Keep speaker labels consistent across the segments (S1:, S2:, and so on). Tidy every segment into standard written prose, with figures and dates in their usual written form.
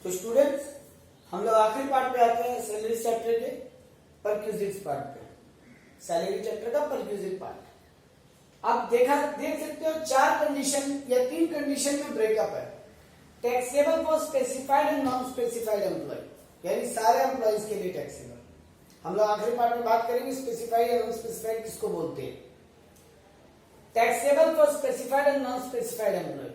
S1: तो स्टूडेंट्स हम लोग आखिरी पार्ट पे आते हैं सैलरी चैप्टर के परक्यूजिट्स पार्ट पे। सैलरी चैप्टर का परक्यूजिट पार्ट आप देख सकते हो चार कंडीशन या तीन कंडीशन में ब्रेकअप है। Taxable for specified and non specified employee, यानी सारे एम्प्लॉयज के लिए टैक्सेबल। हम लोग आखिरी पार्ट में बात करेंगे स्पेसिफाइड या नॉन स्पेसिफाइड किसको बोलते हैं। Taxable for specified and non specified employee,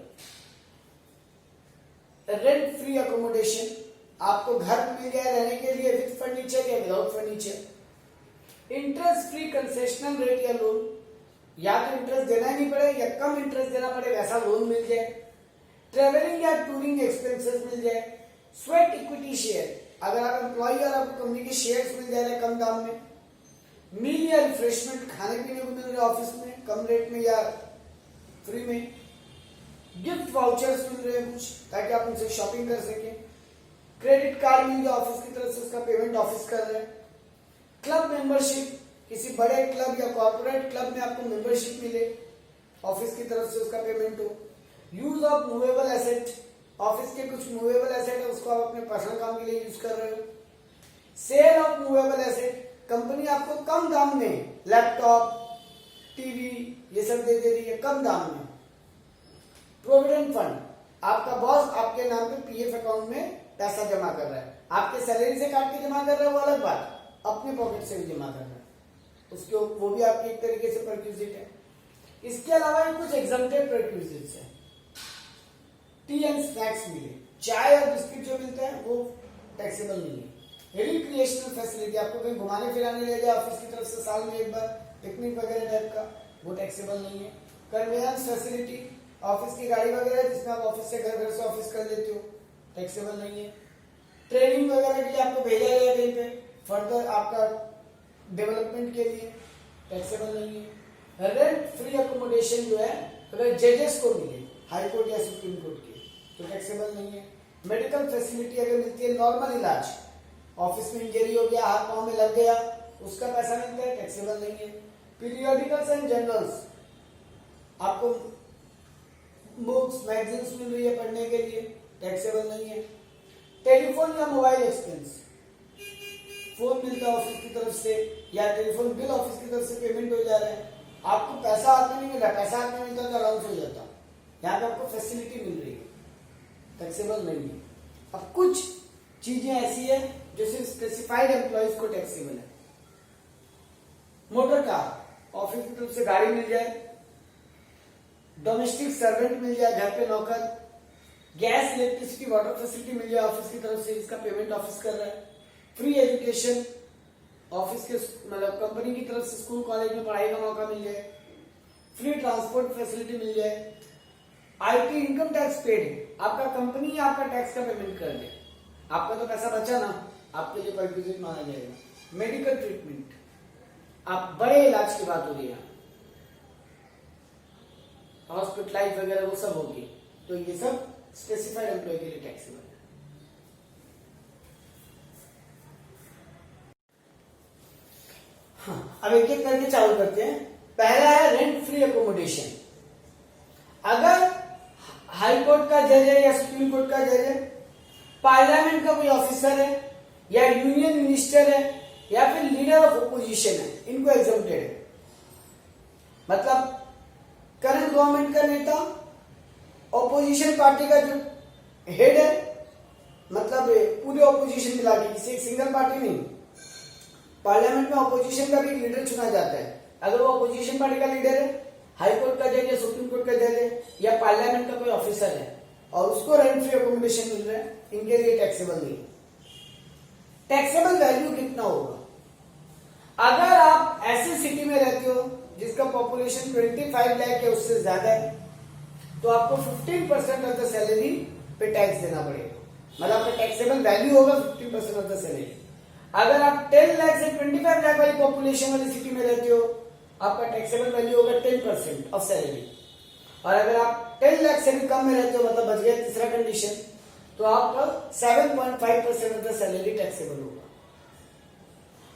S1: rent free accommodation, आपको घर मिल जाए रहने के लिए विद फर्नीचर या without furniture. Interest free concessional rate या लोन, या तो इंटरेस्ट देना ही नहीं पड़े या कम इंटरेस्ट देना पड़े वैसा लोन मिल जाए। ट्रेवलिंग या टूरिंग एक्सपेंसेस मिल जाए। स्वेट इक्विटी शेयर, अगर आप एम्प्लॉय और आपको कंपनी के शेयर्स मिल जाए कम दाम में। मील या रिफ्रेशमेंट, खाने पीने को मिल रहे ऑफिस में कम रेट में या फ्री में। गिफ्ट वाउचर्स मिल रहे हैं कुछ ताकि आप उनसे शॉपिंग कर सकें। क्रेडिट कार्ड मिल गया ऑफिस की तरफ से, उसका पेमेंट ऑफिस कर रहे हैं। क्लब मेंबरशिप, किसी बड़े क्लब या कॉर्पोरेट क्लब में आपको मेंबरशिप मिले ऑफिस की तरफ से, उसका पेमेंट हो। Use of movable asset, office के कुछ मूवेबल एसेट है उसको आप अपने पर्सनल काम के लिए यूज कर रहे हो। Sale of movable asset, company आपको कम दाम में लैपटॉप टीवी ये सब दे रही है कम दाम में। प्रोविडेंट फंड, आपका बॉस आपके नाम पे पीएफ अकाउंट में पैसा जमा कर रहा है, आपके सैलरी से काट के जमा कर रहा है वो अलग बात, अपने पॉकेट से भी जमा कर रहा है उसके, वो भी आपकी एक तरीके से परक्यूजिट है। इसके अलावा कुछ एग्जम्प्टेड परक्यूजिट्स है। टी एंड स्नैक्स मिले, चाय और बिस्किट जो मिलता है वो टैक्सेबल नहीं है। रिक्रिएशनल फैसिलिटी, आपको कहीं घुमाने फिराने ले जाए ऑफिस की तरफ से साल में एक बार पिकनिक वगैरह टाइप का, वो टैक्सेबल नहीं है। कन्वेंस फैसिलिटी, ऑफिस की गाड़ी वगैरह जिसमें आप ऑफिस से घर से ऑफिस कर लेते हो, टैक्सेबल नहीं है। ट्रेनिंग वगैरह के लिए आपको भेजा जाए कहीं पे फर्दर आपका डेवलपमेंट के लिए, टैक्सेबल नहीं है। रेंट फ्री अकोमोडेशन जो है अगर जजेस को मिले हाई कोर्ट या सुप्रीम कोर्ट के तो टैक्सेबल नहीं है। मेडिकल फैसिलिटी अगर मिलती है, नॉर्मल इलाज, ऑफिस में इंजरी हो गया, हाथ पांव में लग गया, उसका पैसा मिलता है, टैक्सेबल नहीं है। पीरियोडिकल्स एंड जर्नल्स, आपको बुक्स मैगजीन्स मिल रही है पढ़ने के लिए, टैक्सेबल नहीं है। टेलीफोन या मोबाइल एक्सपेंस, फोन मिलता है ऑफिस की तरफ से या टेलीफोन बिल ऑफिस की तरफ से पेमेंट हो जा रहा है, आपको पैसा हाथ में नहीं मिल रहा, पैसा हाथ में मिलता तो अलाउंस हो जाता, यहाँ पे आपको फैसिलिटी मिल रही है, टैक्सेबल नहीं है। अब कुछ चीजें ऐसी है जो सिर्फ स्पेसिफाइड एम्प्लॉयज को टैक्सेबल है। मोटर कार, ऑफिस की तरफ से गाड़ी मिल जाए, डोमेस्टिक सर्वेंट मिल जाए घर पे नौकर, गैस इलेक्ट्रिसिटी वाटर फैसिलिटी मिल जाए ऑफिस की तरफ से, इसका पेमेंट ऑफिस कर रहा है। फ्री एजुकेशन, ऑफिस के मतलब कंपनी की तरफ से स्कूल कॉलेज में पढ़ाई का मौका मिल जाए। फ्री ट्रांसपोर्ट फैसिलिटी मिल जाए। आईटी इनकम टैक्स पेड, आपका कंपनी आपका टैक्स का पेमेंट कर दे, आपका तो पैसा बचा ना, आपके लिए परक्यूजिट माना जाएगा। मेडिकल ट्रीटमेंट, आप बड़े इलाज की बात हो रही है, हॉस्पिटलाइज वगैरह वो सब होगी, तो ये सब स्पेसिफाइड एम्प्लॉय के लिए टैक्सेबल है। हाँ, अब एक एक करके चालू करते हैं। पहला है रेंट फ्री अकोमोडेशन। अगर हाई कोर्ट का जज है या सुप्रीम कोर्ट का जज है, पार्लियामेंट का कोई ऑफिसर है या यूनियन मिनिस्टर है या फिर लीडर ऑफ ओपोजिशन है, इनको एग्जम्प्टेड है। मतलब करंट गवर्नमेंट का नेता, ऑपोजिशन पार्टी का जो हेड है, मतलब पूरे ऑपोजिशन मिला के, किसी एक सिंगल पार्टी नहीं, पार्लियामेंट में ऑपोजिशन का भी लीडर चुना जाता है। अगर वो ऑपोजिशन पार्टी का लीडर है, हाई कोर्ट का जज है, सुप्रीम कोर्ट का जज है या पार्लियामेंट का कोई ऑफिसर है और उसको रेंट फ्री अकोमोडेशन मिल रहा है, इनके लिए टैक्सेबल नहीं। टैक्सेबल वैल्यू कितना होगा? अगर आप ऐसे सिटी में रहते हो जिसका पॉपुलेशन 25 लाख या उससे ज्यादा है तो आपको 15% ऑफ द सैलरी पे टैक्स देना पड़ेगा, मतलब आपका टैक्सेबल वैल्यू होगा 15% ऑफ द सैलरी। अगर आप 10 लाख से 25 लाख वाली पॉपुलेशन वाली सिटी में रहते हो, आपका टैक्सेबल वैल्यू होगा 10% ऑफ सैलरी। और अगर आप 10 लाख से भी कम में रहते हो, मतलब बच गया तीसरा कंडीशन, तो आपका 7.5% ऑफ द सैलरी टैक्सेबल होगा।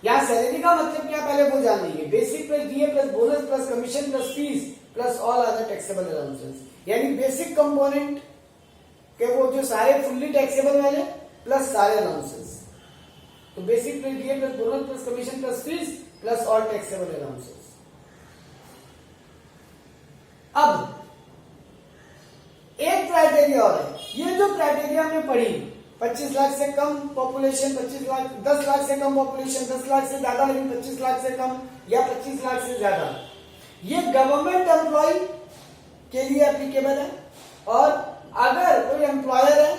S1: यहाँ सैलरी का मतलब क्या पहले वो जान लीजिए। Basic plus DA plus bonus plus commission plus fees plus all other taxable allowances, यानी बेसिक कंपोनेंट के वो जो सारे फुल्ली टैक्सेबल वाले प्लस सारे अलाउंसेस। तो बेसिक पे दिए plus bonus plus commission plus fees plus all taxable allowances. अब एक क्राइटेरिया और है, ये जो क्राइटेरिया हमने पढ़ी 25 लाख से कम पॉपुलेशन, 25 लाख 10 लाख से कम पॉपुलेशन, 10 लाख से ज्यादा लेकिन 25 लाख से कम या 25 लाख से ज्यादा, ये गवर्नमेंट एम्प्लॉय के लिए एप्लीकेबल है। और अगर कोई एम्प्लॉयर है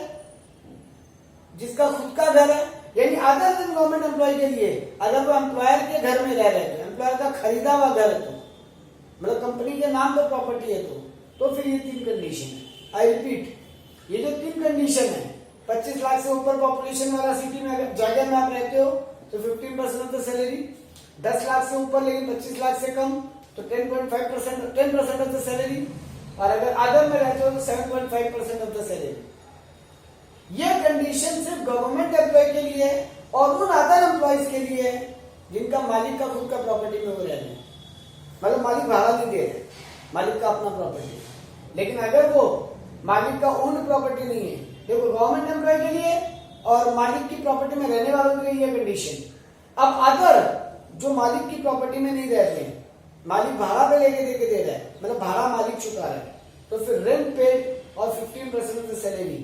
S1: जिसका खुद का घर है, यानी अदर देन गवर्नमेंट एम्प्लॉय के लिए, अगर वो एम्प्लॉयर के घर में रह रहे हैं, एम्प्लॉयर का खरीदा हुआ घर है, तो मतलब कंपनी के नाम पर प्रॉपर्टी है, तो फिर ये 3 कंडीशन है। आई रिपीट, ये जो 3 कंडीशन है, 25 लाख से ऊपर पॉपुलेशन वाला सिटी में अगर जगह में आप रहते हो तो 15% ऑफ द सैलरी, 10 लाख से ऊपर लेकिन 25 लाख से कम तो 10% ऑफ द सैलरी, और अगर अदर में रहते हो तो 7.5% ऑफ द सैलरी। ये कंडीशन सिर्फ गवर्नमेंट एम्प्लॉय के लिए है और उन अदर एम्प्लॉयज के लिए है जिनका मालिक का खुद का प्रॉपर्टी में वो रह रहे, मतलब मालिक भाड़ा नहीं दे रहे, मालिक का अपना प्रॉपर्टी। लेकिन अगर वो मालिक का ओन प्रॉपर्टी नहीं है, देखो गवर्नमेंट एम्प्लॉय के लिए और मालिक की प्रॉपर्टी में रहने वालों के लिए ये कंडीशन। अब अदर जो मालिक की प्रॉपर्टी में नहीं रहते हैं, मालिक भाड़ा पे लेके देके दे रहा है, मतलब भाड़ा मालिक चुका रहा है, तो फिर रेंट पेड और 15% of the salary,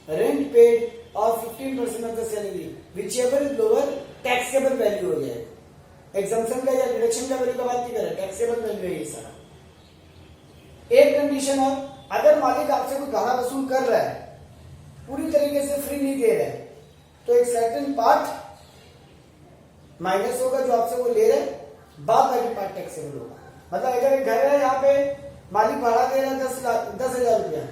S1: rent paid और 15% of the salary which ever is lower taxable value हो जाएगा। एग्जम्पशन का या डिडक्शन का वैल्यू का बात नहीं कर रहा, टैक्सेबल वैल्यू है ये सारा। एक कंडीशन और, अगर मालिक आपसे कोई भाड़ा वसूल कर रहा है, पूरी तरीके से फ्री नहीं दे रहा है, तो एक सर्टेन पार्ट माइनस होगा जो आपसे वो ले रहे हैं, बाद बाकी पार्ट टैक्सेबल होगा। मतलब अगर एक घर है यहाँ पे मालिक भाड़ा दे रहा है 10,000 रुपया,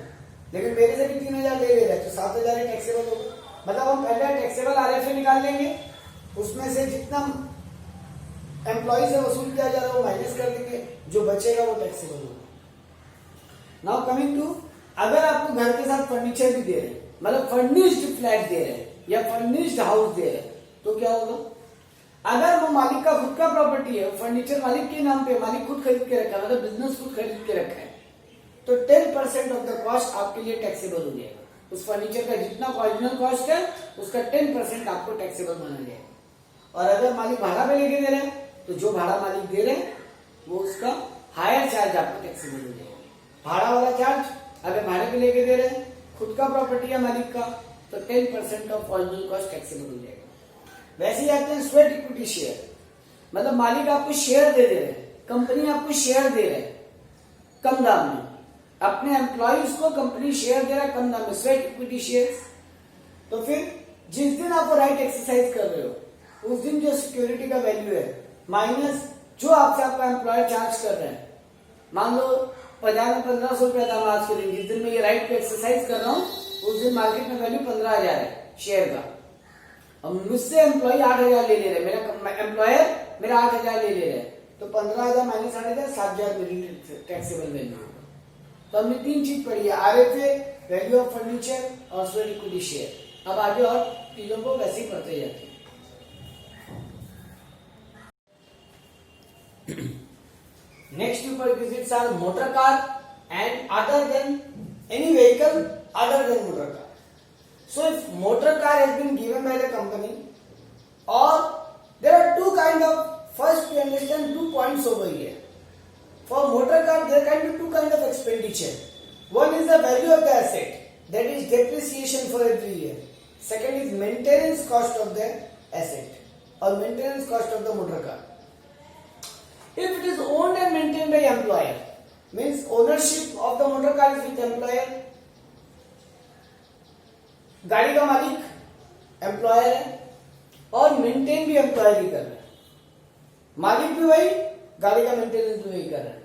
S1: लेकिन मेरे से भी 3,000 ले रहा है, तो 7,000 टैक्सेबल होगा। मतलब हम पहले टैक्सेबल आरएफए निकाल लेंगे, उसमें से जितना एम्प्लॉय से वसूल किया जा रहा है वो माइनस कर देंगे, जो बचेगा वो टैक्सेबल होगा। नाउ कमिंग टू, अगर आपको घर के साथ फर्नीचर भी दे रहे हैं, मतलब फर्निश्ड फ्लैट दे रहे हैं या फर्निश्ड हाउस दे रहे हैं, तो क्या होगा? अगर वो मालिक का खुद का प्रॉपर्टी है, फर्नीचर मालिक के नाम पे, मालिक खुद खरीद के रखा है, मतलब बिजनेस खुद खरीद के रखा है, तो 10% ऑफ द कॉस्ट आपके लिए टैक्सेबल हो जाएगा। उस फर्नीचर का जितना ओरिजिनल कॉस्ट है उसका 10% आपको टैक्सेबल माना जाएगा। और अगर मालिक भाड़ा पे लेके दे रहे हैं, तो जो भाड़ा मालिक दे रहे हैं वो उसका हायर चार्ज आपको टैक्सेबल हो जाएगा। भाड़ा वाला चार्ज अगर भाड़े पे लेके दे रहे हैं, खुद का प्रॉपर्टी है मालिक का, तो 10% ऑफ ओरिजिनल कॉस्ट टैक्सेबल हो जाएगा। वैसे ही आते हैं स्वेट इक्विटी शेयर, मतलब मालिक आपको शेयर दे रहे हैं, कंपनी आपको शेयर दे रहे हैं कम दाम में, अपने एम्प्लॉयज को कंपनी शेयर दे रहा है कम दाम में, स्वेट इक्विटी शेयर। तो फिर जिस दिन आप राइट एक्सरसाइज कर रहे हो उस दिन जो सिक्योरिटी का वैल्यू है माइनस जो आपसे आपका एम्प्लॉयर चार्ज कर रहे हैं, मान लो बाजार में 1500 रुपया दाम आज के दिन, जिस दिन मैं ये राइट पे एक्सरसाइज कर रहा हूँ उस दिन मार्केट में वैल्यू 15,000 है शेयर का, अब मुझसे एम्प्लॉय 8,000 ले ले रहे, मेरा एम्प्लॉयर मेरा 8,000 ले रहे हैं, तो 15,000 माइनस 8,000 7,000 मेरी टैक्सेबल वैल्यू होगा। तो हमने 3 चीज पढ़ी है, आरएफए, वैल्यू ऑफ फर्नीचर और स्वेट इक्विटी शेयर। अब आगे और चीजों को वैसे ही पढ़ते जाते हैं। Next few prerequisites are motor car and other than any vehicle other than motor car. So if motor car has been given by the company, or there are two kind of, first we understand 2 points over here. For motor car there can be 2 kind of expenditure. One is the value of the asset, that is depreciation for every year. Second is maintenance cost of the asset or maintenance cost of the motor car. If it is owned and maintained by employer, means ownership of the motor car is with employer, गाड़ी का मालिक employer है और maintain भी employer ही कर रहा है, मालिक भी वही, गाड़ी का मेंटेनेंस भी वही कर रहा है।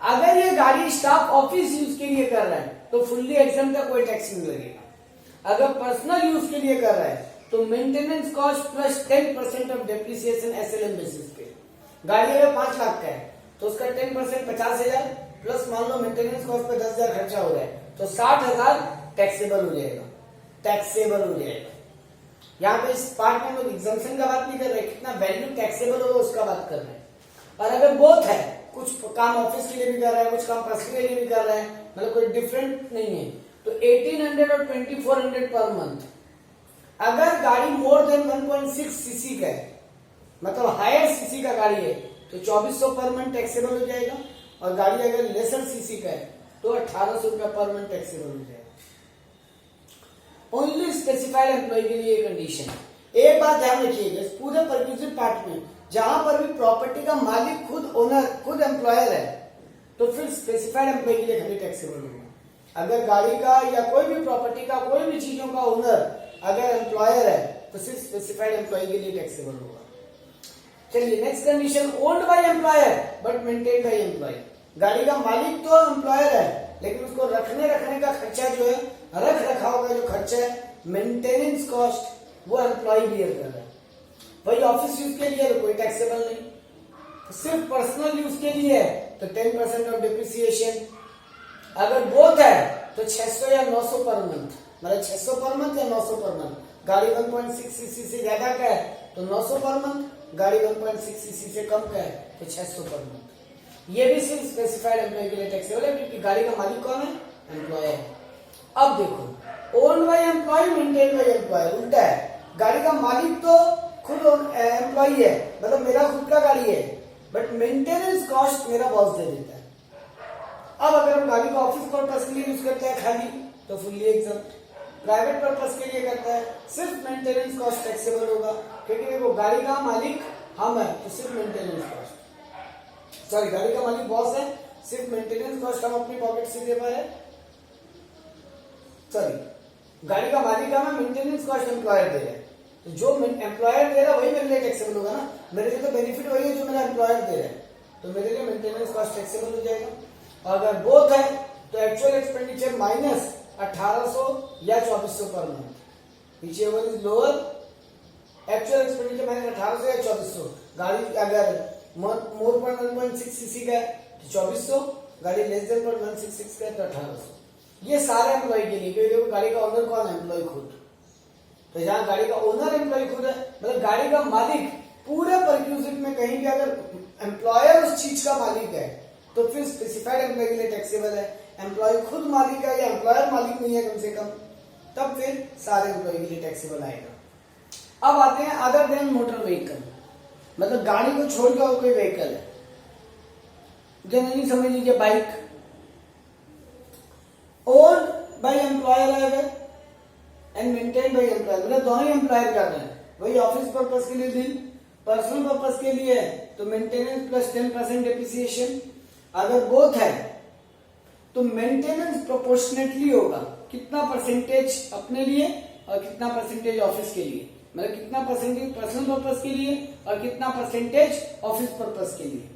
S1: अगर ये गाड़ी स्टाफ ऑफिस यूज के लिए कर रहा है तो फुल्ली एग्जम्प्ट है, कोई टैक्स नहीं लगेगा। अगर पर्सनल यूज के लिए कर रहा है तो maintenance cost plus 10% of depreciation SLM basis पे, गाड़ी अगर 5 लाख का है तो उसका 10% 50,000 प्लस मान लो मेंटेनेंस कॉस्ट पे 10,000 खर्चा हो रहा है, तो 60,000 टैक्सेबल हो जाएगा, टैक्सेबल हो जाएगा। यहाँ पे इस पार्ट में लोग एग्जम्पशन का बात नहीं कर रहे, कितना वैल्यू टैक्सेबल होगा उसका बात कर रहे हैं। और अगर बोथ है, कुछ काम ऑफिस के लिए भी कर रहा है, कुछ काम पर्सनल के लिए भी कर रहा है, मतलब कोई डिफरेंट नहीं है, तो 1800 और 2400 पर मंथ अगर गाड़ी मोर देन 1.6 सीसी का है, मतलब हायर सीसी का गाड़ी है, तो 2400 पर मंथ टैक्सेबल हो जाएगा, और गाड़ी अगर लेसर सीसी का है तो 1800 रुपया पर मंथ टैक्सेबल हो जाएगा। ओनली स्पेसिफाइड एम्प्लॉय के लिए कंडीशन है। एक बात ध्यान रखिएगा, इस पूरे परक्यूजिट पार्ट में जहां पर भी प्रॉपर्टी का मालिक खुद ओनर, खुद एम्प्लॉयर है, तो फिर स्पेसिफाइड एम्प्लॉय के लिए खाली टैक्सेबल होगा। अगर गाड़ी का या कोई भी प्रॉपर्टी का, कोई भी चीजों का ओनर अगर एम्प्लॉयर है, तो सिर्फ स्पेसिफाइड एम्प्लॉय के लिए टैक्सेबल होगा। चलिए next condition, owned by employer but maintain by employee. गाड़ी का मालिक तो एम्प्लॉयर है, लेकिन उसको रखने का खर्चा जो है, रख रखाव का जो खर्चा है, मेंटेनेंस कॉस्ट, वो एम्प्लॉय बियर कर रहा है। वही ऑफिस यूज के लिए तो कोई टैक्सेबल नहीं, सिर्फ पर्सनल यूज के लिए है तो 10% ऑफ डिप्रिसिएशन। अगर बोथ है तो 600 या 900 पर मंथ, मतलब 600 पर मंथ या 900 पर मंथ। गाड़ी 1.6 सीसी से ज्यादा का है तो 900 पर मंथ, गाड़ी 1.6 सीसी से कम का है तो 600 पर मंथ। ये भी सिर्फ स्पेसिफाइड एम्प्लॉय के लिए टैक्सेबल है, क्योंकि गाड़ी का मालिक कौन है? एम्प्लॉयर है। अब देखो, owned by employee, maintain by employer, उल्टा है। गाड़ी का मालिक तो खुद एम्प्लॉय है, मतलब मेरा खुद का गाड़ी है, बट मेंटेनेंस कॉस्ट मेरा बॉस दे देता है। अब अगर हम गाड़ी को ऑफिस पर्पस के लिए यूज करते हैं खाली, तो फुल्ली एग्जम्प्ट। प्राइवेट पर्पस के लिए करता है, सिर्फ मेंटेनेंस कॉस्ट टैक्सेबल होगा, क्योंकि देखो गाड़ी का मालिक हम है तो सिर्फ मेंटेनेंस कॉस्ट, सॉरी गाड़ी का मालिक बॉस है, सिर्फ मेंटेनेंस कॉस्ट हम अपनी पॉकेट से दे पा रहे, सॉरी गाड़ी का मालिक हम है, मेंटेनेंस कॉस्ट एम्प्लॉयर दे रहे हैं। तो जो एम्प्लॉयर दे रहा है वही मेरे लिए टैक्सेबल होगा ना, मेरे लिए तो बेनिफिट वही है जो मेरा एम्प्लॉयर दे रहा है, तो मेरे लिए मेंटेनेंस कॉस्ट टैक्सेबल हो जाएगा। और अगर बोथ है तो एक्चुअल एक्सपेंडिचर माइनस 1800 या 2400 पर मंथ, पीछे one is lower, actual expenditure minus 1800 या 2400। गाड़ी अगर मोर पर 1.6 सीसी का है तो 2400, गाड़ी लेस देन पर 166 का है तो 1800। ये सारे एम्प्लॉय के लिए, क्योंकि देखो गाड़ी का ओनर कौन है? एम्प्लॉय खुद। तो जहां गाड़ी का ओनर एम्प्लॉय खुद है, मतलब गाड़ी का मालिक पूरे परक्यूजिट में कहीं भी अगर एम्प्लॉयर उस चीज का मालिक है, तो फिर स्पेसिफाइड एम्प्लॉय के लिए टैक्सेबल है। एम्प्लॉय खुद मालिक है या एम्प्लॉयर मालिक नहीं है कम से कम, तब फिर सारे एम्प्लॉय के लिए टैक्सेबल आएगा। अब आते हैं अदर देन मोटर व्हीकल, मतलब गाड़ी को छोड़कर और कोई व्हीकल है, जनरली समझ लीजिए बाइक, ओन्ड बाय एम्प्लॉयर है अगर, एंड मेंटेन बाय एम्प्लॉयर, मतलब दोनों ही एम्प्लॉयर कर रहे हैं। वही ऑफिस पर्पस के लिए बिल, पर्सनल पर्पस के लिए है तो मेंटेनेंस प्लस 10% डेप्रिसिएशन। अगर बोथ है तो मेंटेनेंस प्रोपोर्शनेटली होगा, कितना परसेंटेज अपने लिए और कितना परसेंटेज ऑफिस के लिए, मतलब कितना परसेंटेज पर्सनल पर्पस के लिए और कितना परसेंटेज ऑफिस पर्पस के लिए।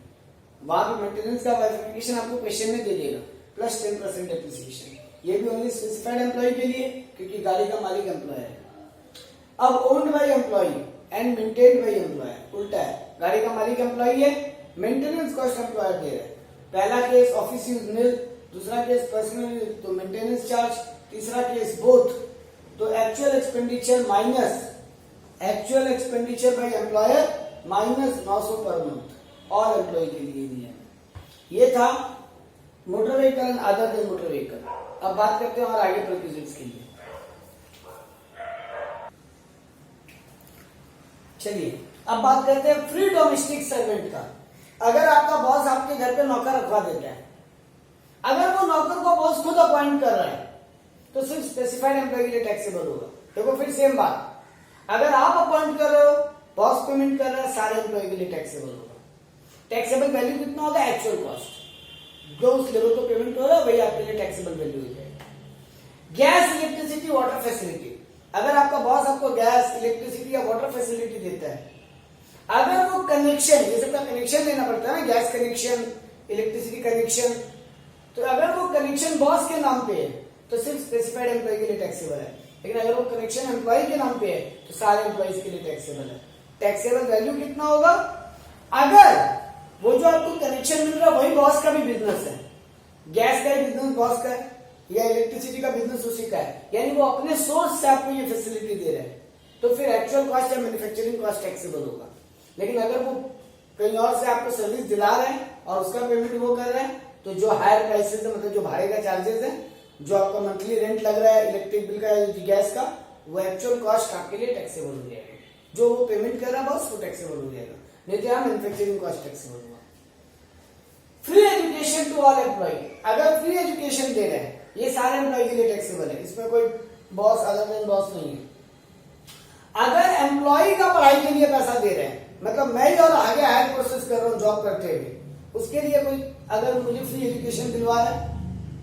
S1: वहां पे मेंटेनेंस का वाइफिकेशन आपको क्वेश्चन में दे देगा, प्लस 10% डेप्रिसिएशन। ये भी ओनली स्पेसिफाइड एम्प्लॉय के लिए, क्योंकि गाड़ी का मालिक एम्प्लॉयर है। अब owned by employee and maintained by employer, उल्टा है। गाड़ी का मालिक एम्प्लॉय है, मेंटेनेंस कॉस्ट एम्प्लॉयर दे रहा है। पहला केस ऑफिस यूज निल, दूसरा केस पर्सनल यूज तो मेंटेनेंस चार्ज, तीसरा केस बोथ तो actual expenditure minus actual expenditure by employer minus 900 per month और एम्प्लॉय के लिए नियम। ये था motor vehicle and other than motor vehicle. अब बात करते हैं और आगे परक्यूजिट्स के लिए। चलिए अब बात करते हैं फ्री डोमेस्टिक सर्वेंट का। अगर आपका बॉस आपके घर पे नौकर रखवा देता है, अगर वो नौकर को बॉस खुद अपॉइंट कर रहा है, तो सिर्फ स्पेसिफाइड एम्प्लॉय के लिए टैक्सेबल होगा। देखो फिर सेम बात, अगर आप अपॉइंट कर रहे हो, बॉस पेमेंट कर रहा है, सारे एम्प्लॉय के लिए टैक्सेबल होगा। टैक्सेबल वैल्यू कितना होगा? एक्चुअल कॉस्ट, जो उस लेवल को पेमेंट हो रहा है वही आपके लिए टैक्सेबल वैल्यू हो जाएगा। गैस, इलेक्ट्रिसिटी, वाटर फैसिलिटी, अगर आपका बॉस आपको गैस, इलेक्ट्रिसिटी या वाटर फैसिलिटी देता है, अगर वो कनेक्शन, ये सबका कनेक्शन लेना पड़ता है ना, गैस कनेक्शन, इलेक्ट्रिसिटी कनेक्शन, तो अगर वो कनेक्शन बॉस के नाम पे है तो सिर्फ स्पेसिफाइड एम्प्लॉय के लिए टैक्सेबल है। लेकिन अगर वो कनेक्शन एम्प्लॉय के नाम पे है तो सारे एम्प्लॉयज के लिए टैक्सेबल है। टैक्सेबल वैल्यू कितना होगा? अगर वो जो आपको कनेक्शन मिल रहा है वही बॉस का भी बिजनेस है, गैस का बिजनेस बॉस का है या इलेक्ट्रिसिटी का बिजनेस उसी का है, यानी वो अपने सोर्स से आपको ये फैसिलिटी दे रहे हैं, तो फिर एक्चुअल कॉस्ट या मैन्युफैक्चरिंग कॉस्ट टैक्सेबल होगा। लेकिन अगर वो कहीं और से आपको सर्विस दिला रहे हैं और उसका पेमेंट वो कर रहे हैं, तो जो हायर प्राइसेस है, मतलब जो भाड़े का चार्जेस है, जो आपका मंथली रेंट लग रहा है इलेक्ट्रिक बिल का या गैस का, वो एक्चुअल कॉस्ट आपके लिए टैक्सेबल हो जाएगा। जो वो पेमेंट कर रहा है बॉस वो टैक्सेबल हो जाएगा, नहीं तो यहाँ मैन्युफैक्चरिंग कॉस्ट टैक्सेबल होगा। Free education to all employee, अगर फ्री एजुकेशन दे रहे हैं ये सारे एम्प्लॉय के लिए टैक्सेबल है, इसमें कोई बॉस अदर देन बॉस नहीं है। अगर एम्प्लॉय का पढ़ाई के लिए पैसा दे रहे हैं, मतलब मैं ही और आगे हायर प्रोसेस कर रहा हूँ जॉब करते हुए, उसके लिए कोई अगर मुझे फ्री एजुकेशन दिलवा रहा है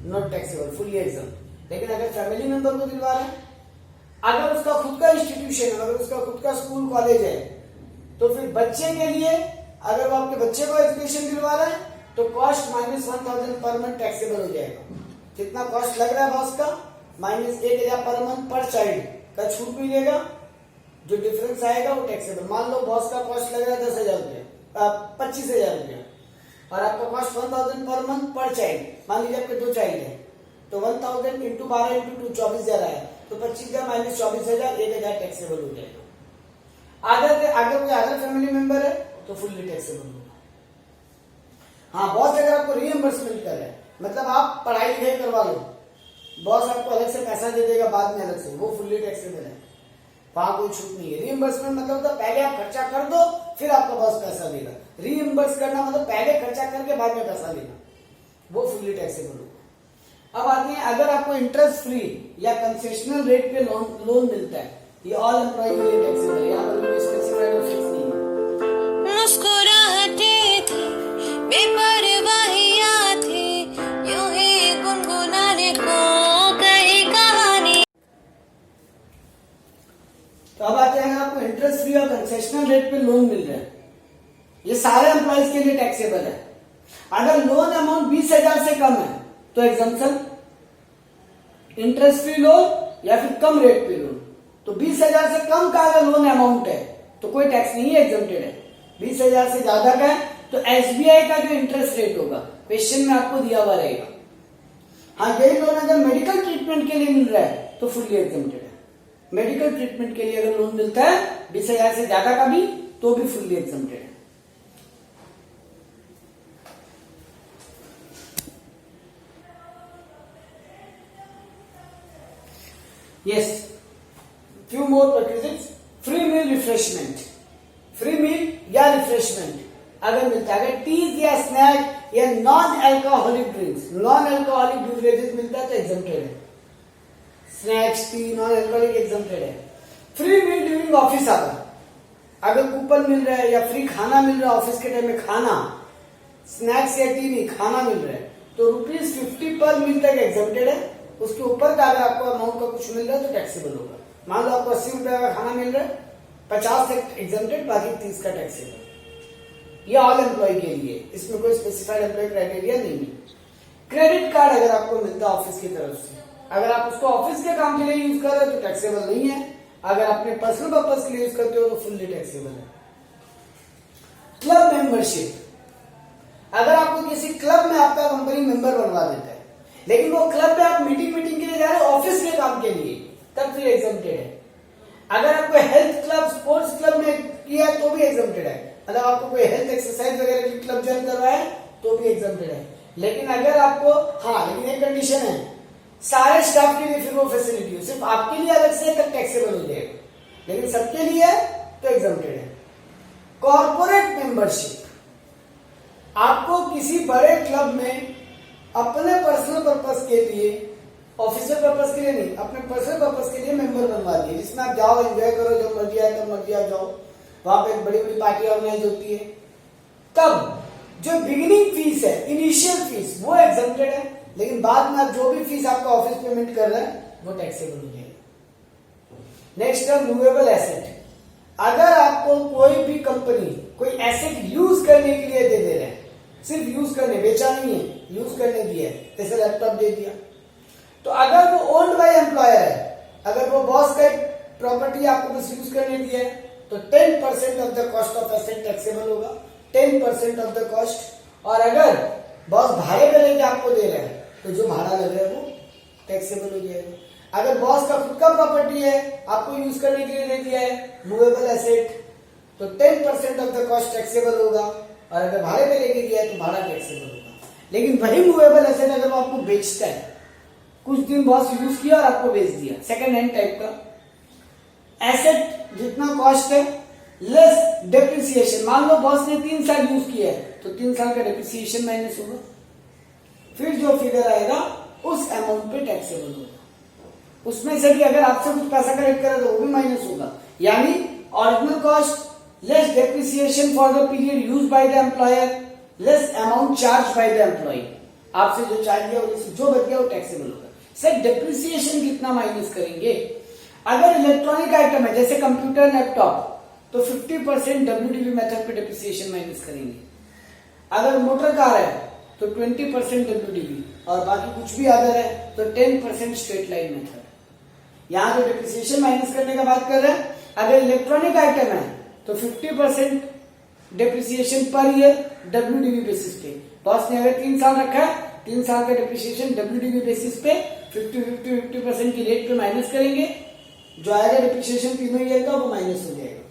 S1: नॉट टैक्सेबल, फुली एग्जाम। लेकिन अगर फैमिली मेंबर को दिलवा रहा है, अगर उसका खुद का इंस्टीट्यूशन है, अगर उसका खुद का स्कूल कॉलेज है, तो फिर बच्चे के लिए अगर वो आपके बच्चे को एजुकेशन दिलवा रहा है तो कॉस्ट -1000 पर मंथ टैक्सेबल हो जाएगा। कितना कॉस्ट लग रहा है बॉस का, -1000 पर मंथ पर चाइल्ड का छूट मिलेगा, जो डिफरेंस आएगा वो टैक्सेबल। मान लो बॉस का कॉस्ट लग रहा है 10,000 रुपया, 25,000 रुपया, और आपका कॉस्ट 1000 पर मंथ पर चाइल्ड। मान लीजिए आपके 2 चाइल्ड है तो 1000 इंटू 12 इंटू 2 24,000 आया, तो 25,000 माइनस 24,000 1000 टैक्सेबल हो जाएगा। अगर कोई अदर फैमिली मेंबर है तो फुल्ली टैक्सेबल होगा। हाँ, बॉस अगर आपको रीएम्बर्समेंट कर रहा है, मतलब आप पढ़ाई लिखाई करवा लो, बॉस आपको अलग से पैसा दे देगा बाद में अलग से, वो फुल्ली टैक्सेबल है, वहां कोई छूट नहीं है। रीएम्बर्समेंट मतलब तो पहले आप खर्चा कर दो फिर आपका बॉस पैसा देगा। रीएम्बर्स करना मतलब पहले खर्चा करके बाद में पैसा देना, वो फुल्ली टैक्सेबल होगा। अब आते हैं, अगर आपको इंटरेस्ट फ्री या कंसेशनल रेट पे लोन मिलता है, ये ऑल एम्प्लॉय के लिए टैक्सेबल है, यहाँ पर कोई स्पेसिफाइड और फिक्स नहीं है।
S2: मुस्कुराहटे थे, बेपरवाहियां थी, यूं ही गुनगुनाने को कही कहानी।
S1: तो अब आते हैं, अगर आपको इंटरेस्ट फ्री और कंसेशनल रेट पे लोन मिल रहा है, ये सारे एम्प्लॉयज के लिए टैक्सेबल है। अगर लोन अमाउंट 20,000 से कम है तो एग्जम्पशन, इंटरेस्ट फ्री लोन या फिर कम रेट पे लोन। तो 20,000 से कम का अगर लोन अमाउंट है तो कोई टैक्स नहीं है, एग्जम्प्टेड है। 20,000 से ज्यादा का है तो एसबीआई का जो इंटरेस्ट रेट होगा क्वेश्चन में आपको दिया हुआ रहेगा। हाँ, यही लोन अगर मेडिकल ट्रीटमेंट के लिए मिल रहा है तो फुल्ली एग्जम्प्टेड है। मेडिकल ट्रीटमेंट के लिए अगर लोन मिलता है 20,000 से ज्यादा का भी, तो भी फुल्ली एग्जम्प्टेड है। Yes, few more perquisites. Free meal refreshment, free meal या रिफ्रेशमेंट अगर मिलता है, अगर टीज या स्नैक या non alcoholic drinks, non alcoholic beverages मिलता है तो एग्जम्प्टेड है। Snacks, tea, non alcoholic exempted है। Free meal during office hour, अगर कूपन मिल रहा है या फ्री खाना मिल रहा है ऑफिस के टाइम में, खाना, स्नैक्स या टी नहीं, खाना मिल रहा है तो ₹50 पर मील तक एग्जम्प्टेड है। उसके ऊपर का अगर आपको अमाउंट का कुछ मिल रहा है तो टैक्सेबल होगा। मान लो आपको 80 रुपए का खाना मिल रहा है, 50 तक एग्जम्प्टेड, बाकी 30 का टैक्सेबल। ये ऑल एम्प्लॉय के लिए, इसमें कोई स्पेसिफाइड एम्प्लॉय क्राइटेरिया नहीं है। क्रेडिट कार्ड अगर आपको मिलता है ऑफिस की तरफ से, अगर आप उसको ऑफिस के काम के लिए यूज कर रहे हो तो टैक्सेबल नहीं है। अगर अपने पर्सनल पर्पज के लिए यूज करते हो तो फुल्ली टैक्सेबल है। क्लब मेंबरशिप, अगर आपको किसी क्लब में आपका कंपनी मेंबर बनवा देता है, लेकिन वो क्लब में आप मीटिंग के लिए जा रहे हो ऑफिस के काम के लिए, तब फिर एग्जम्प्टेड है। अगर आपको हेल्थ क्लब, स्पोर्ट्स क्लब में किया तो भी एग्जम्प्टेड है। मतलब आपको कोई हेल्थ एक्सरसाइज वगैरह की क्लब ज्वाइन करवाया तो भी एग्जम्प्टेड है। लेकिन अगर आपको, हाँ लेकिन एक कंडीशन है, सारे स्टाफ के लिए फिर वो फैसिलिटी हो, सिर्फ आपके लिए अलग से तब टैक्सेबल हो जाएगा, लेकिन सबके लिए तो एग्जम्प्टेड है। कॉर्पोरेट मेंबरशिप, आपको किसी बड़े क्लब में अपने पर्सनल पर्पस के लिए, ऑफिशियल पर्पस के लिए नहीं, अपने पर्सनल पर्पस के लिए मेंबर बनवा दिए, जिसमें आप जाओ, एंजॉय करो, जब मर्जी आए तब मर्जी आ जाओ। वहां पे एक बड़ी बड़ी पार्टी ऑर्गेनाइज होती है। तब जो बिगिनिंग फीस है, इनिशियल फीस, वो एग्जम्प्टेड है, लेकिन बाद में आप जो भी फीस आपका ऑफिस पेमेंट कर रहे हैं वो टैक्सेबल हो जाएगा। नेक्स्ट है मूवेबल एसेट, अगर आपको कोई भी कंपनी कोई एसेट यूज करने के लिए दे रहे हैं, सिर्फ यूज करने, बेचा नहीं है, यूज करने दिया है, जैसे लैपटॉप दे दिया, तो अगर वो ओन्ड बाय एम्प्लॉयर है, अगर वो बॉस का प्रॉपर्टी आपको बस यूज करने दिया है तो 10% of the cost of asset taxable होगा, 10% ऑफ द कॉस्ट। और अगर बॉस भाड़े पे लेके आपको दे रहा है तो जो भाड़ा लग रहा है वो टैक्सेबल हो जाएगा। अगर बॉस का खुद का प्रॉपर्टी है, आपको यूज करने के लिए दे दिया है मूवेबल एसेट, तो 10% ऑफ द कॉस्ट टैक्सेबल होगा, और अगर भाड़े पे लेके दिया है तो भाड़ा टैक्सेबल होगा। लेकिन वही मूवेबल एसेट अगर वो आपको बेचता है, कुछ दिन बॉस यूज किया और आपको बेच दिया, सेकंड हैंड टाइप का, एसेट जितना कॉस्ट है लेस डेप्रिसिएशन। मान लो बॉस ने 3 साल यूज किया है तो 3 साल का डेप्रिसिएशन माइनस होगा, फिर जो फिगर आएगा उस अमाउंट पे टैक्सेबल होगा। उसमें से भी अगर आपसे कुछ पैसा कलेक्ट करे तो वो भी माइनस होगा, यानी original cost less depreciation for the period use by the employer less amount charge by the employee. आपसे जो चार्ज किया जो बच गया वो टैक्सेबल होगा। सर डेप्रिसिएशन कितना माइनस करेंगे? अगर इलेक्ट्रॉनिक आइटम है जैसे कंप्यूटर लैपटॉप तो 50% WDV मेथड पे डेप्रिसिएशन माइनस करेंगे। अगर मोटर कार है तो 20% WDV और बाकी कुछ भी अदर है तो 10% स्ट्रेट लाइन मेथड। यहां जो डेप्रिसिएशन माइनस करने का बात कर रहे हैं, अगर इलेक्ट्रॉनिक आइटम है तो 50% depreciation per year WDV basis पे। बॉस ने अगर 3 साल रखा है 3 साल का डेप्रिसिएशन WDV बेसिस पे 50% की रेट पे माइनस करेंगे, जो आएगा डेप्रिसिएशन तीनों ईयर का वो माइनस हो जाएगा।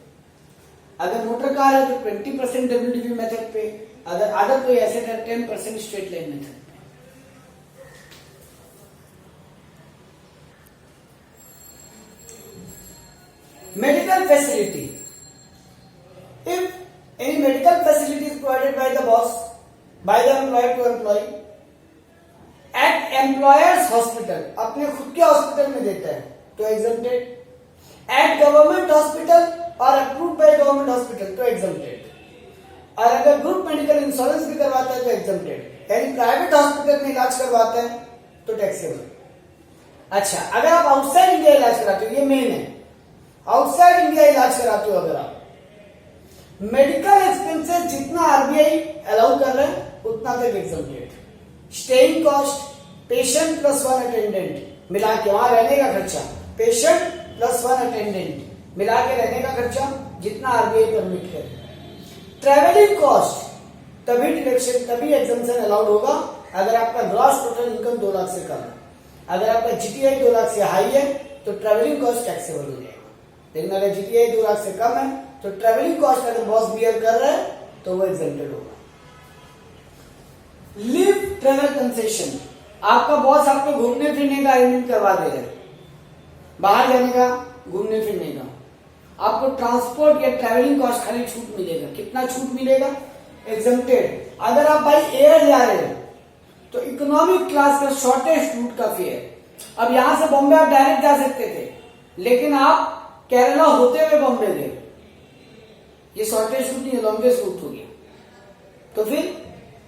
S1: अगर मोटर कार है तो 20% WDV मेथड पे, अगर अदर कोई एसेट है 10% स्ट्रेट लाइन मेथड पे। Medical facility, if any medical facility is provided by the boss by the employee to employee at employer's hospital, अपने खुद के हॉस्पिटल में देता है तो एग्जम्प्टेड, एट गवर्नमेंट हॉस्पिटल और अप्रूव्ड बाय गवर्नमेंट हॉस्पिटल तो एग्जम्प्टेड, और अगर ग्रुप मेडिकल इंश्योरेंस भी करवाता है तो एग्जम्प्टेड, यानी प्राइवेट हॉस्पिटल में इलाज करवाता है तो टैक्सेबल। अच्छा, अगर आप आउटसाइड इंडिया इलाज कराते हो, ये मेन है, आउटसाइड इंडिया इलाज कराते हो अगर आप, मेडिकल एक्सपेंसेस जितना आरबीआई अलाउ कर रहे हैं उतना तक exempted. Staying cost, patient plus 1 attendant मिला के, वहां रहने का खर्चा, पेशेंट प्लस 1 अटेंडेंट मिला के रहने का खर्चा जितना आरबीआई परमिट करे। ट्रेवलिंग कॉस्ट तभी डिडक्शन, तभी एग्जम्पशन अलाउड होगा अगर आपका ग्रॉस टोटल इनकम 2 लाख से कम है। अगर आपका जीटीआई 2 लाख से हाई है तो ट्रेवलिंग कॉस्ट टैक्सेबल हो जाएगा, लेकिन अगर जीटीआई 2 लाख से कम है तो ट्रेवलिंग कॉस्ट अगर बॉस बियर कर रहा है तो वो एग्जम्प्टेड होगा। लीव ट्रेवल कंसेशन, आपका बॉस आपको घूमने फिरने का अरेंजमेंट करवा दे रहे, बाहर जाने का, घूमने फिरने का, आपको ट्रांसपोर्ट या ट्रैवलिंग कॉस्ट खाली छूट मिलेगा। कितना छूट मिलेगा? एग्जम्प्टेड। अगर आप बाई एयर जा रहे हो तो इकोनॉमिक क्लास का शॉर्टेस्ट रूट का फेयर, अब यहां से बॉम्बे आप डायरेक्ट जा सकते थे, लेकिन आप केरला होते हुए बॉम्बे गए, ये शॉर्टेस्ट रूट नहीं, लॉन्गेस्ट रूट हो गया, तो फिर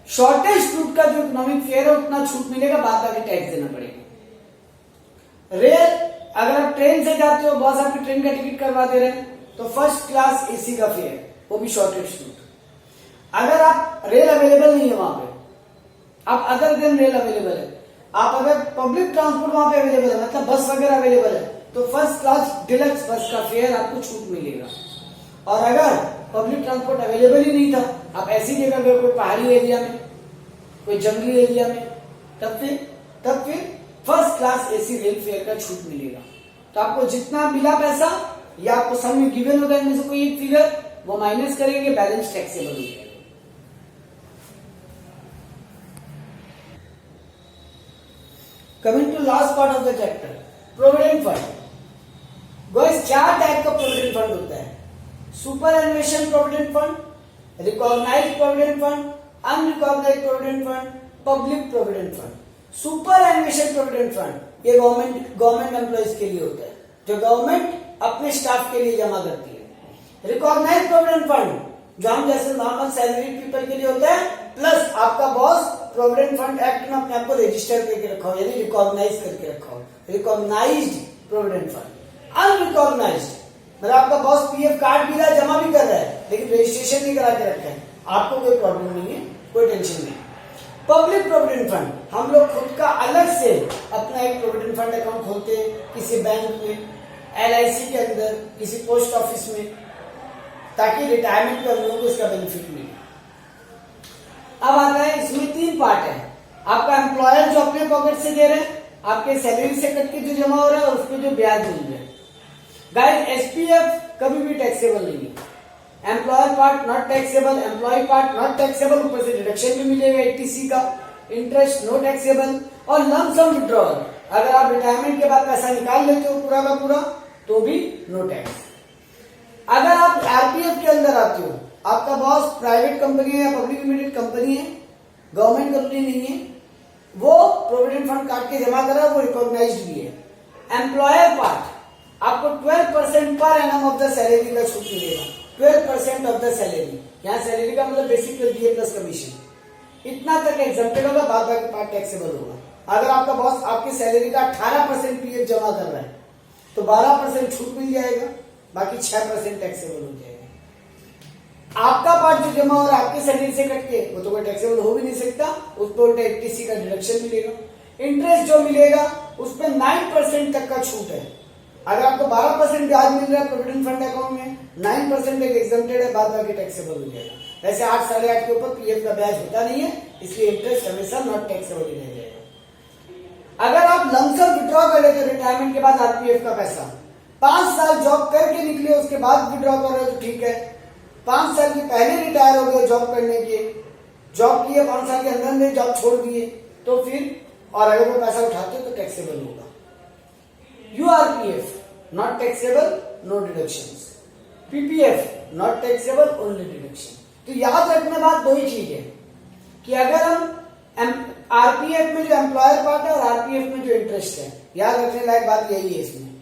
S1: शॉर्टेस्ट रूट का जो इकोनॉमिक फेयर है उतना छूट मिलेगा, बाद बाकी टैक्स देना पड़ेगा। रेल, अगर आप ट्रेन से जाते हो, बॉस आपकी ट्रेन का टिकट करवा दे रहे हैं तो फर्स्ट क्लास एसी का फेयर, वो भी शॉर्टेस्ट रूट। अगर आप रेल अवेलेबल नहीं है वहां पे, आप अदर देन रेल अवेलेबल है, आप अगर पब्लिक ट्रांसपोर्ट वहां पे अवेलेबल है, मतलब बस वगैरह अवेलेबल है, तो फर्स्ट क्लास डिलक्स बस का फेयर आपको छूट मिलेगा। और अगर पब्लिक ट्रांसपोर्ट अवेलेबल ही नहीं था, आप ऐसी जगह गए कोई पहाड़ी एरिया में, कोई जंगली एरिया में, तब फिर first class AC rail fair का छूट मिलेगा। तो आपको जितना मिला पैसा या आपको सम में गिवन होगा इनमें से कोई एक फिगर, वो माइनस करेंगे, बैलेंस टैक्सेबल हो जाएगा। Coming to last part of the chapter, provident fund. Guys 4 type का प्रोविडेंट फंड होता है, superannuation provident fund, recognised provident fund, unrecognised provident fund, public provident fund. Superannuation provident fund ये government employees के लिए होता है, जो government अपने स्टाफ के लिए जमा करती है। रिकॉग्नाइज्ड प्रोविडेंट फंड जो हम जैसे नॉर्मल सैलरीड पीपल के लिए होता है, प्लस आपका बॉस प्रोविडेंट फंड एक्ट में अपने आप को रजिस्टर करके रखा हो, यानी रिकॉग्नाइज करके रखा हो, रिकॉग्नाइज्ड प्रोविडेंट फंड। अनरिकॉग्नाइज्ड मतलब आपका बॉस पीएफ कार्ड भी रहा है, जमा भी कर रहा है, लेकिन रजिस्ट्रेशन नहीं करा के रखा है, आपको कोई प्रॉब्लम नहीं है, कोई टेंशन नहीं। पब्लिक प्रोविडेंट फंड, हम लोग खुद का अलग से अपना एक प्रोविडेंट फंड अकाउंट खोलते हैं, किसी बैंक में, एलआईसी के अंदर, किसी पोस्ट ऑफिस में, ताकि रिटायरमेंट पे हम लोगों को इसका बेनिफिट मिले। अब आता है, इसमें 3 पार्ट है। आपका एम्प्लॉयर जो अपने पॉकेट से दे रहे हैं, आपके सैलरी से कट के जो जमा हो रहा है और उसपे जो ब्याज मिल रहा है। गाइस एसपीएफ कभी भी टैक्सेबल नहीं है, employer part not taxable, employee part not taxable, ऊपर से डिडक्शन भी मिलेगा 80C का, इंटरेस्ट नो टैक्सेबल। और लंप सम विड्रॉल, अगर आप रिटायरमेंट के बाद पैसा निकाल लेते हो पूरा का पूरा तो भी नो टैक्स। अगर आप आरपीएफ के अंदर आते हो, आपका बॉस प्राइवेट कंपनी है या पब्लिक लिमिटेड कंपनी है, गवर्नमेंट कंपनी नहीं है, वो प्रोविडेंट फंड काट के जमा कर रहा है, वो रिकॉग्नाइज्ड भी है। एम्प्लॉयर पार्ट आपको 12% per annum of the salary का छूट मिलेगा। 12% ऑफ द सैलरी, यहाँ सैलरी का मतलब बेसिक पे डीए प्लस कमीशन, इतना तक एग्जम्प्टेड होगा, बाद बाकी पार्ट टैक्सेबल होगा। अगर आपका बॉस आपकी सैलरी का 18% पीएफ जमा कर रहा है तो 12% छूट मिल जाएगा, बाकी 6% टैक्सेबल हो जाएगा। आपका पार्ट जो जमा हो रहा है आपकी सैलरी से कट के, वो तो कोई टैक्सेबल हो भी नहीं सकता, उस पर उल्टा 80C का डिडक्शन मिलेगा। इंटरेस्ट जो मिलेगा उसमें 9% तक का छूट है। अगर आपको 12% ब्याज मिल रहा है प्रोविडेंट फंड अकाउंट में, 9% एक एग्जम्प्टेड है, बाद बाकी टैक्सेबल हो जाएगा। वैसे 8, 8.5 के ऊपर पीएफ का ब्याज होता नहीं है, इसलिए इंटरेस्ट हमेशा नॉट टैक्सेबल ही रह जाएगा। अगर आप लमसम विड्रॉ कर लेते रिटायरमेंट के बाद आरपीएफ का पैसा, 5 साल जॉब करके निकले उसके बाद विड्रॉ कर रहे हो तो ठीक है। 5 साल के पहले रिटायर हो गए जॉब करने के, जॉब किए 5 साल के अंदर में जॉब छोड़ दिए, तो फिर और अगर वो पैसा उठाते तो टैक्सेबल होगा। URPF not taxable, no deductions. PPF not taxable, only deduction. तो याद रखने बात दो ही चीज है कि अगर हम आरपीएफ में जो एम्प्लॉयर पार्ट है और आरपीएफ में जो इंटरेस्ट है, याद रखने लायक बात यही है इसमें।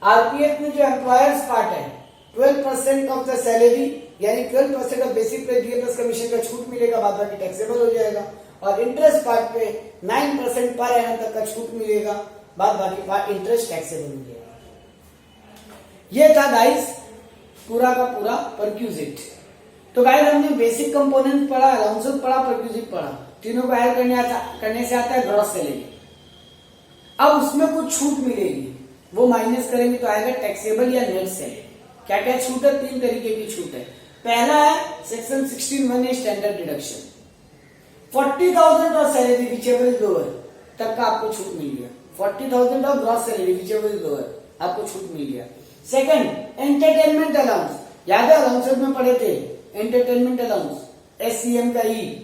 S1: आरपीएफ में जो एम्प्लॉयर्स पार्ट है 12% ऑफ द सैलरी, यानी 12% ऑफ बेसिक पे डीए प्लस कमीशन का छूट मिलेगा, बाद बाकी टैक्सेबल हो जाएगा। और इंटरेस्ट पार्ट पे 9% पर एनम तक का छूट मिलेगा, बाद बाकी इंटरेस्ट टैक्सेबल हो जाएगा। ये था गाइस पूरा का पूरा परक्यूजिट। तो गाइस हमने बेसिक कंपोनेंट पढ़ा, अलाउंसेस पढ़ा, परक्यूजिट पढ़ा, तीनों को ऐड करने से आता है ग्रॉस सैलरी। अब उसमें कुछ छूट मिलेगी, वो माइनस करेंगे तो आएगा टैक्सेबल या नेट सैलरी। क्या क्या छूट है? 3 तरीके की छूट है। पहला है section 16(1) standard deduction, 40,000 of salary whichever is lower तक का आपको छूट मिल गया। 40,000 of gross salary whichever is lower आपको छूट मिल गया। सेकंड, एंटरटेनमेंट अलाउंस, याद है अलाउंसेस में पढ़े थे एंटरटेनमेंट अलाउंस, SCM का ई,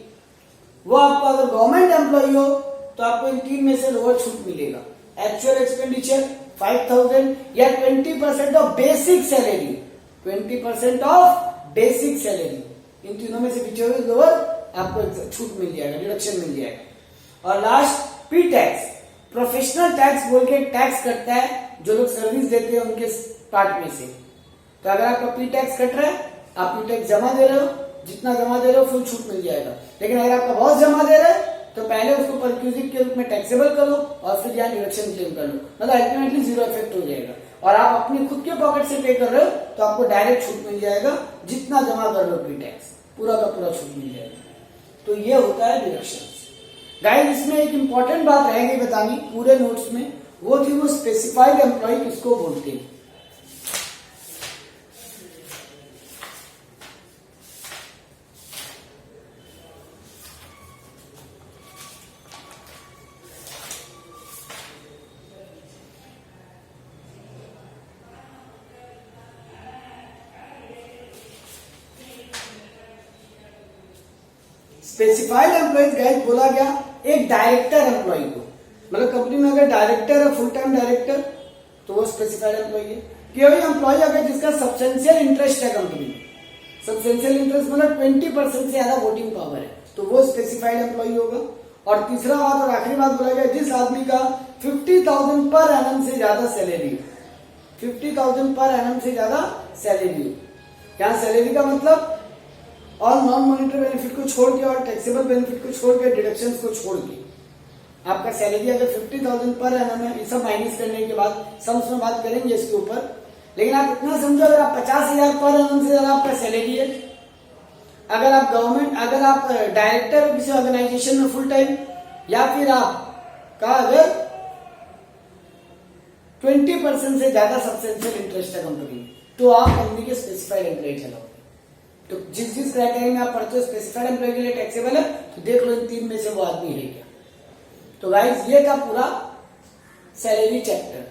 S1: वो आपको अगर गवर्नमेंट एम्प्लॉय हो तो आपको इन 3 में से लोअर छूट मिलेगा। एक्चुअल एक्सपेंडिचर 5,000 या 20% of basic salary, 20% of basic salary, इन तीनों में से विचेबल लोअर आपको छूट मिल जाएगा, डिडक्शन मिल जाएगा। और last P tax, professional tax बोल के टैक्स कटता है जो लोग सर्विस देते हैं उनके पार्ट में से। तो अगर आपका पी टैक्स कट रहा है, आप पी टैक्स जमा दे रहे हो, जितना जमा दे रहे हो फुल छूट मिल जाएगा। लेकिन अगर आपका बॉस जमा दे रहा है तो पहले उसको परक्यूजिट के रूप में टैक्सेबल करो और फिर यहाँ डिडक्शन क्लेम कर लो, मतलब अल्टीमेटली 0 इफेक्ट हो जाएगा। और आप अपने खुद के पॉकेट से पे कर रहे हो तो आपको डायरेक्ट छूट मिल जाएगा, जितना जमा कर लो प्री टैक्स पूरा का पूरा छूट मिल जाएगा। तो ये होता है डिडक्शन। गाइस इसमें एक इंपॉर्टेंट बात रह गई बतानी पूरे नोट्स में, वो थी वो स्पेसिफाइड एम्प्लॉय किसको बोलते हैं। स्पेसिफाइड एम्प्लॉयज गाइस बोला गया एक डायरेक्टर एम्प्लॉय को, मतलब कंपनी में अगर डायरेक्टर है, फुल टाइम डायरेक्टर, तो वो स्पेसिफाइड एम्प्लॉय है। कोई एम्प्लॉय अगर जिसका सब्सटेंशियल इंटरेस्ट है कंपनी में, सब्सटेंशियल इंटरेस्ट मतलब 20% से ज्यादा वोटिंग पावर है, तो वो स्पेसिफाइड एम्प्लॉय होगा। और तीसरा बात और आखिरी बात बोला गया जिस आदमी का 50,000 पर एनम से ज्यादा सैलरी, 50,000 पर एनम से ज्यादा सैलरी हो। यहाँ सैलरी का मतलब और नॉन मॉनिटरी बेनिफिट को छोड़ के और टैक्सेबल बेनिफिट को छोड़ के, डिडक्शंस को छोड़ के, आपका सैलरी अगर 50,000 पर एनम है, ये सब माइनस करने के बाद सम्स में बात करेंगे इसके ऊपर। लेकिन आप इतना समझो अगर आप 50,000 पर एनम से ज्यादा आपका सैलरी है, अगर आप गवर्नमेंट, अगर आप डायरेक्टर हो किसी ऑर्गेनाइजेशन में फुल टाइम, या फिर आप का अगर 20% से ज्यादा सब्सटेंशियल इंटरेस्ट है कंपनी में, तो आप कंपनी के स्पेसिफाइड एम्प्लॉय चलाओगे। तो जिस जिस क्राइटेरिया में आप पढ़ते हो स्पेसिफाइड एम्प्लॉय के लिए टैक्सेबल है, तो देख लो इन 3 में से वो आदमी है क्या। तो गाइस ये था पूरा सैलरी चैप्टर।